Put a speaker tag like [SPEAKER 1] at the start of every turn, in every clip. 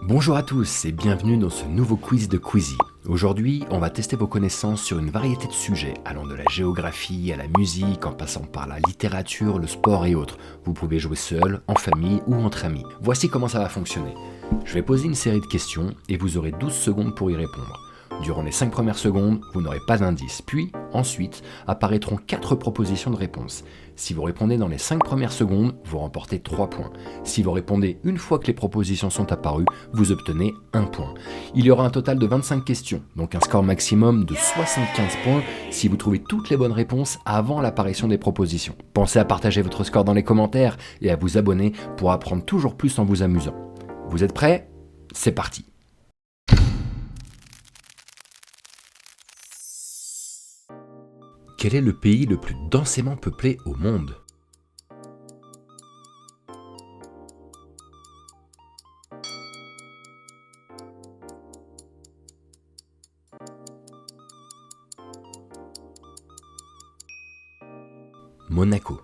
[SPEAKER 1] Bonjour à tous et bienvenue dans ce nouveau quiz de Quizy. Aujourd'hui, on va tester vos connaissances sur une variété de sujets, allant de la géographie à la musique, en passant par la littérature, le sport et autres. Vous pouvez jouer seul, en famille ou entre amis. Voici comment ça va fonctionner. Je vais poser une série de questions et vous aurez 12 secondes pour y répondre. Durant les 5 premières secondes, vous n'aurez pas d'indice. Puis, ensuite, apparaîtront 4 propositions de réponse. Si vous répondez dans les 5 premières secondes, vous remportez 3 points. Si vous répondez une fois que les propositions sont apparues, vous obtenez 1 point. Il y aura un total de 25 questions, donc un score maximum de 75 points si vous trouvez toutes les bonnes réponses avant l'apparition des propositions. Pensez à partager votre score dans les commentaires et à vous abonner pour apprendre toujours plus en vous amusant. Vous êtes prêts ? C'est parti. Quel est le pays le plus densément peuplé au monde ? Monaco.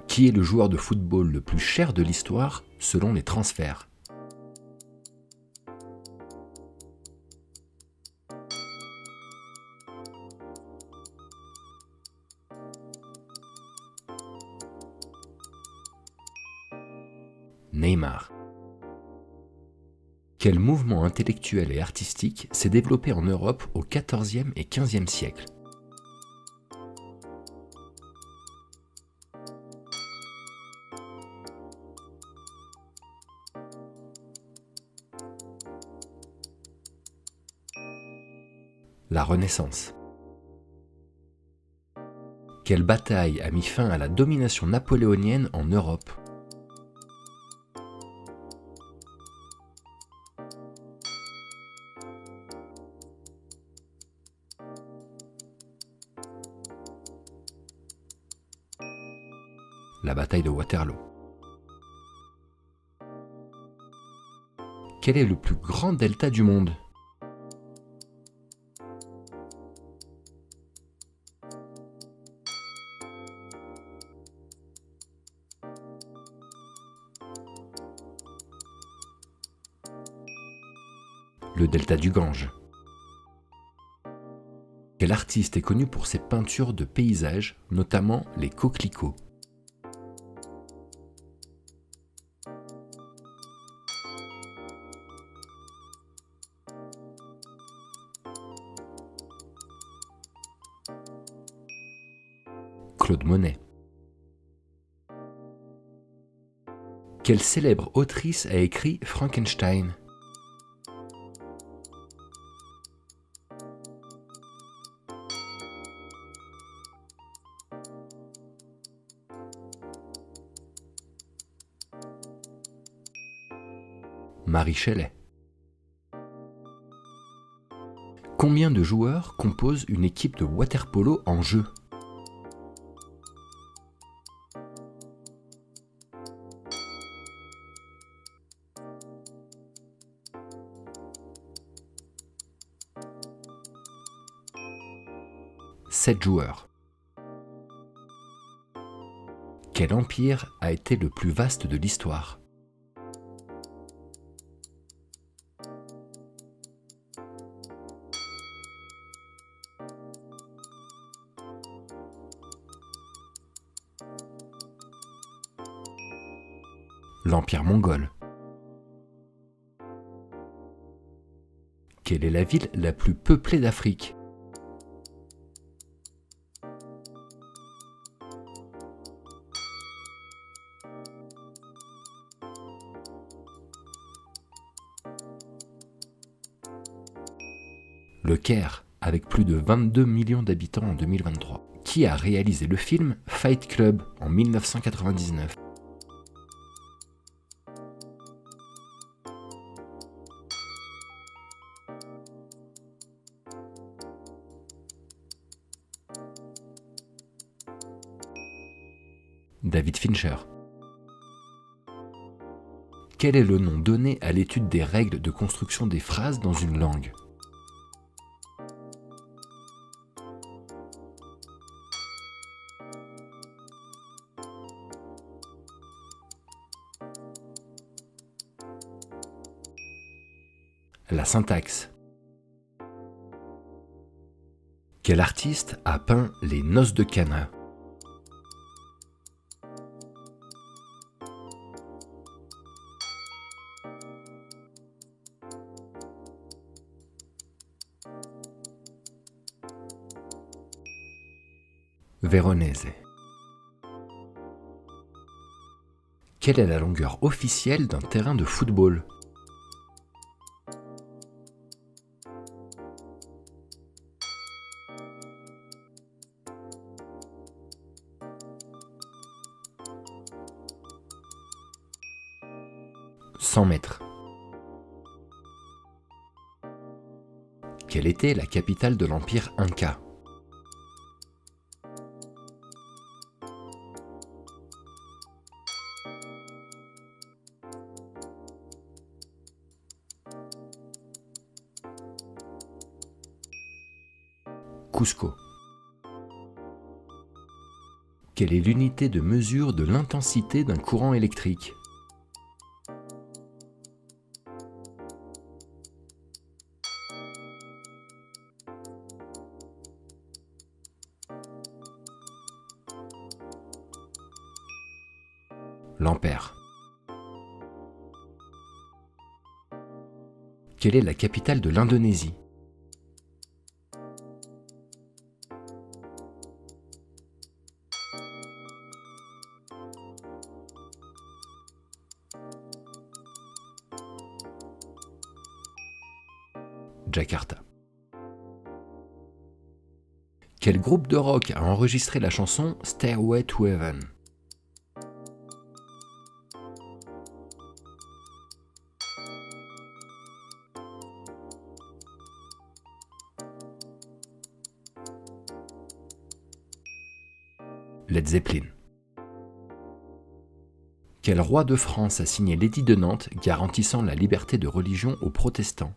[SPEAKER 1] Qui est le joueur de football le plus cher de l'histoire selon les transferts ? Neymar. Quel mouvement intellectuel et artistique s'est développé en Europe au XIVe et XVe siècle ? La Renaissance. Quelle bataille a mis fin à la domination napoléonienne en Europe ? La bataille de Waterloo. Quel est le plus grand delta du monde ? Le delta du Gange. Quel artiste est connu pour ses peintures de paysages, notamment les coquelicots ? Claude Monet. Quelle célèbre autrice a écrit Frankenstein ? Mary Shelley. Combien de joueurs composent une équipe de water-polo en jeu ? Sept joueurs. Quel empire a été le plus vaste de l'histoire ? L'Empire mongol. Quelle est la ville la plus peuplée d'Afrique ? Le Caire, avec plus de 22 millions d'habitants en 2023. Qui a réalisé le film Fight Club en 1999 ? David Fincher. Quel est le nom donné à l'étude des règles de construction des phrases dans une langue ? La syntaxe. Quel artiste a peint les Noces de Cana? Véronèse. Quelle est la longueur officielle d'un terrain de football? « 100 mètres. Quelle était la capitale de l'Empire Inca? Cusco. Quelle est l'unité de mesure de l'intensité d'un courant électrique? L'ampère. Quelle est la capitale de l'Indonésie? Jakarta. Quel groupe de rock a enregistré la chanson Stairway to Heaven? Led Zeppelin. Quel roi de France a signé l'édit de Nantes garantissant la liberté de religion aux protestants?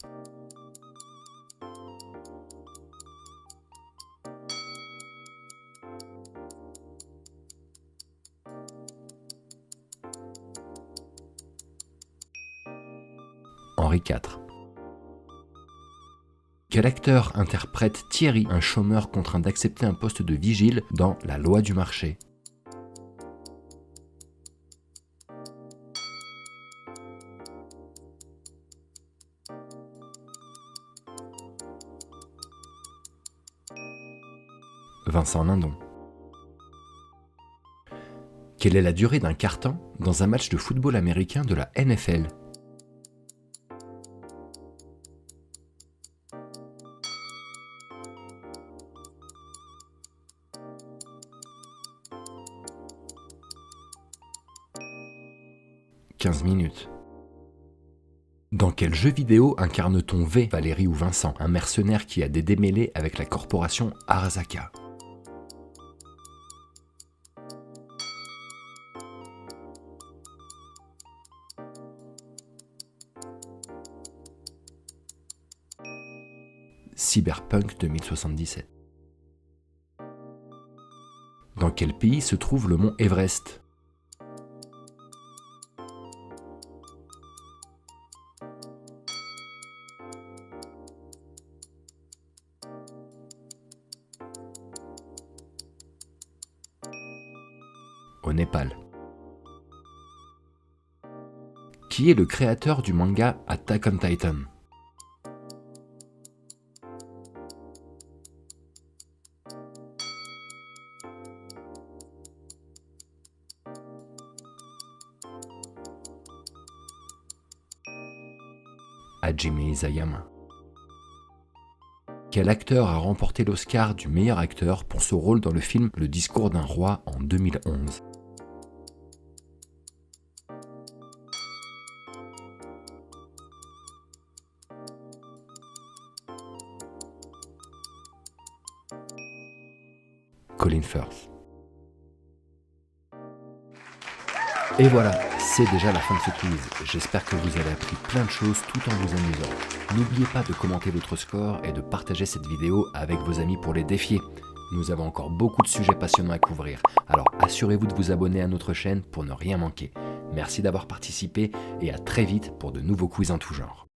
[SPEAKER 1] Henri IV. Quel acteur interprète Thierry, un chômeur contraint d'accepter un poste de vigile dans La Loi du marché? Vincent Lindon. Quelle est la durée d'un quart-temps dans un match de football américain de la NFL? « 15 minutes. Dans quel jeu vidéo incarne-t-on V, Valérie ou Vincent, un mercenaire qui a des démêlés avec la corporation Arasaka? Cyberpunk 2077. Dans quel pays se trouve le mont Everest? Au Népal. Qui est le créateur du manga Attack on Titan? Hajime Isayama. Quel acteur a remporté l'Oscar du meilleur acteur pour son rôle dans le film Le discours d'un roi en 2011? Colin Firth. Et voilà, c'est déjà la fin de ce quiz. J'espère que vous avez appris plein de choses tout en vous amusant. N'oubliez pas de commenter votre score et de partager cette vidéo avec vos amis pour les défier. Nous avons encore beaucoup de sujets passionnants à couvrir, alors assurez-vous de vous abonner à notre chaîne pour ne rien manquer. Merci d'avoir participé et à très vite pour de nouveaux quiz en tout genre.